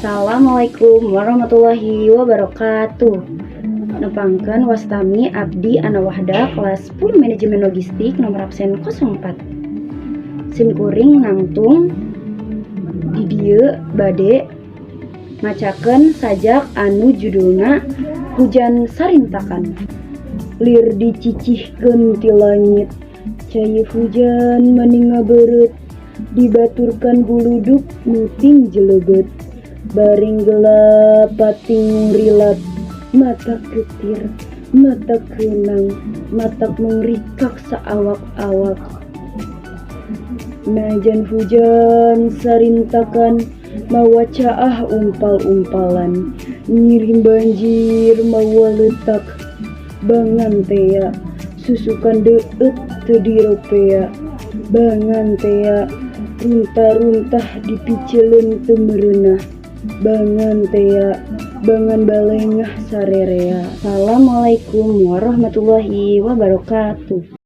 Assalamualaikum warahmatullahi wabarakatuh. Nepangkeun wastami abdi Ana Wahda kelas 10 manajemen logistik nomor absen 04. Sim kuring nangtung di dieu bade macakeun sajak anu judulna Hujan Sarintakan. Lir dicicihkeun ti langit, cai hujan mani ngabeureut, dibaturkan buluduk nuting jelebet. Baring gelap pating rilat, mata ketir, mata keunang, mata mengrikak saawak-awak. Najan hujan sarintakan, mawa caah umpal-umpalan, ngirim banjir mawa letak. Bangan tea, susukan deut teu diropea. Bangan tea, runtah-runtah dipiceuleun teu meureunah. Bangan tea, bangan balengah sarerea. Assalamualaikum warahmatullahi wabarakatuh.